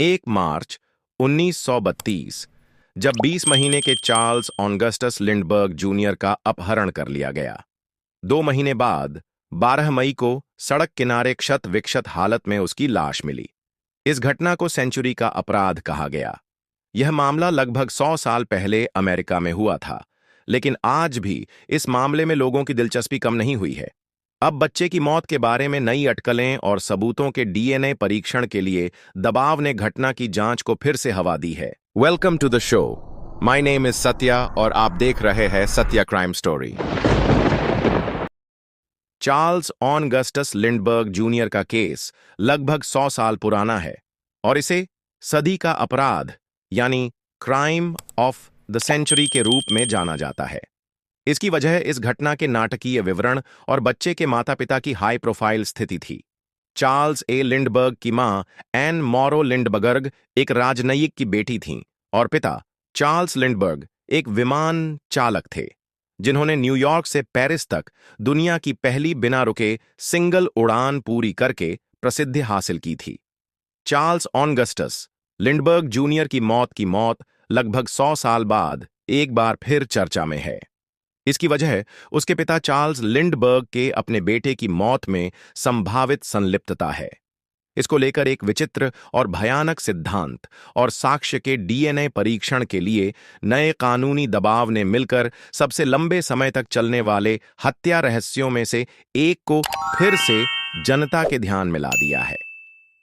1 मार्च 1932, जब 20 महीने के चार्ल्स ऑगस्टस लिंडबर्ग जूनियर का अपहरण कर लिया गया। 2 महीने बाद 12 मई को सड़क किनारे क्षत विक्षत हालत में उसकी लाश मिली। इस घटना को सेंचुरी का अपराध कहा गया। यह मामला लगभग 100 साल पहले अमेरिका में हुआ था, लेकिन आज भी इस मामले में लोगों की दिलचस्पी कम नहीं हुई है। अब बच्चे की मौत के बारे में नई अटकलें और सबूतों के डीएनए परीक्षण के लिए दबाव ने घटना की जांच को फिर से हवा दी है। Welcome to the show. My name is Satya और आप देख रहे हैं Satya crime story. Charles Augustus Lindbergh junior का केस लगभग 100 साल पुराना है और इसे सदी का अपराध यानी क्राइम ऑफ द सेंचुरी के रूप में जाना जाता है। इसकी वजह इस घटना के नाटकीय विवरण और बच्चे के माता-पिता की हाई प्रोफाइल स्थिति थी। चार्ल्स ए लिंडबर्ग की मां एन मॉरो लिंडबर्ग एक राजनयिक की बेटी थीं और पिता चार्ल्स लिंडबर्ग एक विमान चालक थे, जिन्होंने न्यूयॉर्क से पेरिस तक दुनिया की पहली बिना रुके सिंगल उड़ान पूरी करके प्रसिद्धि हासिल की थी। चार्ल्स ऑगस्टस लिंडबर्ग जूनियर की मौत लगभग 100 साल बाद एक बार फिर चर्चा में है। इसकी वजह उसके पिता चार्ल्स लिंडबर्ग के अपने बेटे की मौत में संभावित संलिप्तता है। इसको लेकर एक विचित्र और भयानक सिद्धांत और साक्ष्य के डीएनए परीक्षण के लिए नए कानूनी दबाव ने मिलकर सबसे लंबे समय तक चलने वाले हत्या रहस्यों में से एक को फिर से जनता के ध्यान में ला दिया है।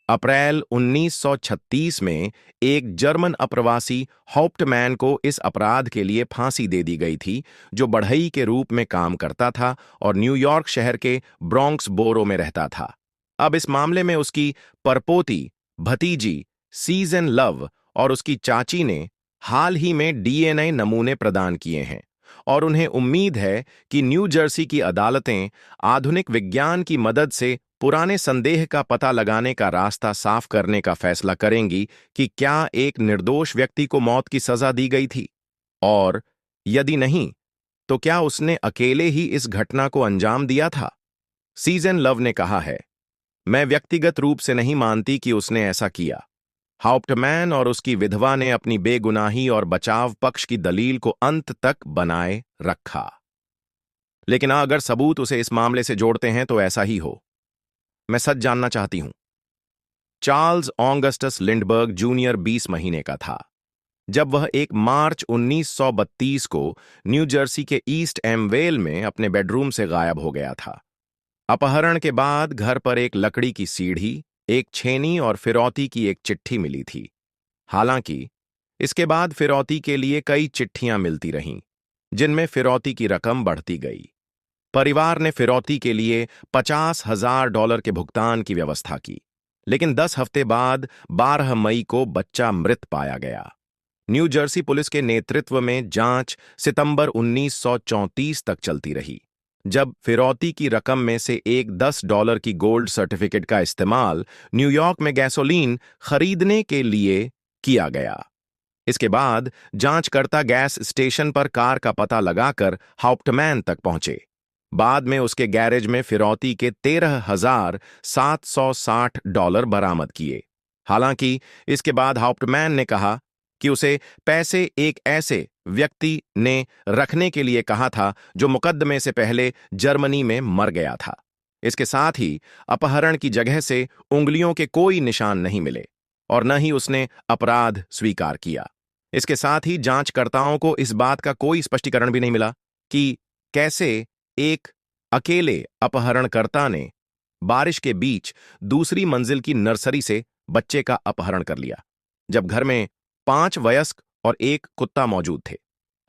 अप्रैल 1936 में एक जर्मन अप्रवासी हाउप्टमैन को इस अपराध के लिए फांसी दे दी गई थी, जो बढ़ई के रूप में काम करता था और न्यूयॉर्क शहर के ब्रॉन्क्स बोरो में रहता था। अब इस मामले में उसकी परपोती भतीजी सीजन लव और उसकी चाची ने हाल ही में डीएनए नमूने प्रदान किए हैं और उन्हें उम्मीद है कि न्यू जर्सी की अदालतें आधुनिक विज्ञान की मदद से पुराने संदेह का पता लगाने का रास्ता साफ करने का फैसला करेंगी कि क्या एक निर्दोष व्यक्ति को मौत की सजा दी गई थी, और यदि नहीं, तो क्या उसने अकेले ही इस घटना को अंजाम दिया था। सीजन लव ने कहा है, मैं व्यक्तिगत रूप से नहीं मानती कि उसने ऐसा किया। हाउप्टमैन और उसकी विधवा ने अपनी बेगुनाही और बचाव पक्ष की दलील को अंत तक बनाए रखा, लेकिन अगर सबूत उसे इस मामले से जोड़ते हैं तो ऐसा ही हो। मैं सच जानना चाहती हूं। चार्ल्स ऑगस्टस लिंडबर्ग जूनियर 20 महीने का था जब वह 1 मार्च 1932 को न्यू जर्सी के ईस्ट एमवेल में अपने बेडरूम से गायब हो गया था। अपहरण के बाद घर पर एक लकड़ी की सीढ़ी, एक छेनी और फिरौती की एक चिट्ठी मिली थी। हालांकि इसके बाद फिरौती के लिए कई चिट्ठियां मिलती रहीं, जिनमें फिरौती की रकम बढ़ती गई। परिवार ने फिरौती के लिए $50,000 के भुगतान की व्यवस्था की, लेकिन 10 हफ्ते बाद 12 मई को बच्चा मृत पाया गया। न्यू जर्सी पुलिस के नेतृत्व में जांच सितंबर 1934 तक चलती रही, जब फिरौती की रकम में से एक $10 की गोल्ड सर्टिफिकेट का इस्तेमाल न्यूयॉर्क में गैसोलीन खरीदने के लिए किया गया। इसके बाद जांचकर्ता गैस स्टेशन पर कार का पता लगाकर हाउप्टमैन तक पहुंचे। बाद में उसके गैरेज में फिरौती के $13,760 बरामद किए। हालांकि इसके बाद हाउप्टमैन ने कहा कि उसे पैसे एक ऐसे व्यक्ति ने रखने के लिए कहा था जो मुकदमे से पहले जर्मनी में मर गया था। इसके साथ ही अपहरण की जगह से उंगलियों के कोई निशान नहीं मिले और न ही उसने अपराध स्वीकार किया। इसके साथ ही जांचकर्ताओं को इस बात का कोई स्पष्टीकरण भी नहीं मिला कि कैसे एक अकेले अपहरणकर्ता ने बारिश के बीच दूसरी मंजिल की नर्सरी से बच्चे का अपहरण कर लिया, जब घर में 5 वयस्क और एक कुत्ता मौजूद थे।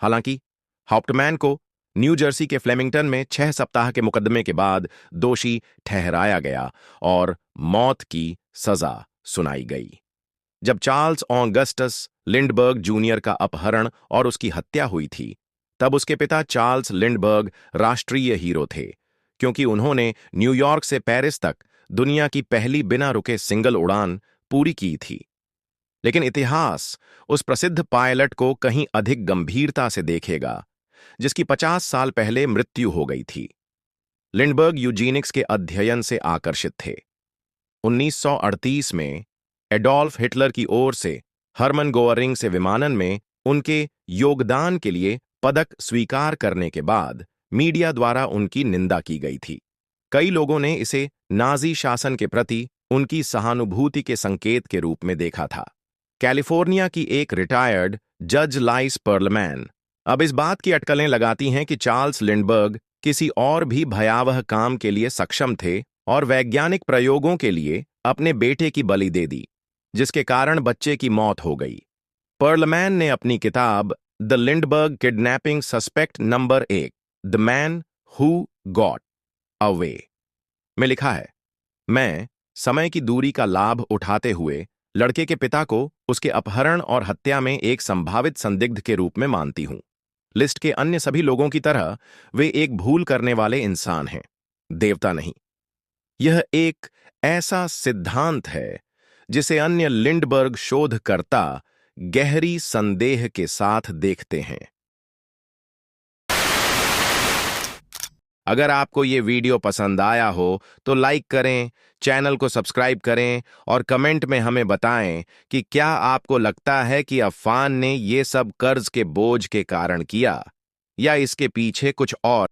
हालांकि हाउप्टमैन को न्यू जर्सी के फ्लेमिंगटन में 6 सप्ताह के मुकदमे के बाद दोषी ठहराया गया और मौत की सजा सुनाई गई। जब चार्ल्स ऑगस्टस लिंडबर्ग जूनियर का अपहरण और उसकी हत्या हुई थी, तब उसके पिता चार्ल्स लिंडबर्ग राष्ट्रीय हीरो थे, क्योंकि उन्होंने न्यूयॉर्क से पेरिस तक दुनिया की पहली बिना रुके सिंगल उड़ान पूरी की थी। लेकिन इतिहास उस प्रसिद्ध पायलट को कहीं अधिक गंभीरता से देखेगा, जिसकी 50 साल पहले मृत्यु हो गई थी। लिंडबर्ग यूजीनिक्स के अध्ययन से आकर्षित थे। 1938 में एडोल्फ हिटलर की ओर से हरमन गोअरिंग से विमानन में उनके योगदान के लिए पदक स्वीकार करने के बाद मीडिया द्वारा उनकी निंदा की गई थी। कई लोगों ने इसे नाजी शासन के प्रति उनकी सहानुभूति के संकेत के रूप में देखा था। कैलिफोर्निया की एक रिटायर्ड जज लाइस पर्लमैन अब इस बात की अटकलें लगाती हैं कि चार्ल्स लिंडबर्ग किसी और भी भयावह काम के लिए सक्षम थे और वैज्ञानिक प्रयोगों के लिए अपने बेटे की बलि दे दी, जिसके कारण बच्चे की मौत हो गई। पर्लमैन ने अपनी किताब the Lindberg kidnapping suspect number 1 the man who got away में लिखा है, मैं समय की दूरी का लाभ उठाते हुए लड़के के पिता को उसके अपहरण और हत्या में एक संभावित संदिग्ध के रूप में मानती हूं। लिस्ट के अन्य सभी लोगों की तरह वे एक भूल करने वाले इंसान हैं, देवता नहीं। यह एक ऐसा सिद्धांत है जिसे अन्य लिंडबर्ग शोधकर्ता गहरी संदेह के साथ देखते हैं। अगर आपको ये वीडियो पसंद आया हो तो लाइक करें, चैनल को सब्सक्राइब करें और कमेंट में हमें बताएं कि क्या आपको लगता है कि अफान ने ये सब कर्ज के बोझ के कारण किया या इसके पीछे कुछ और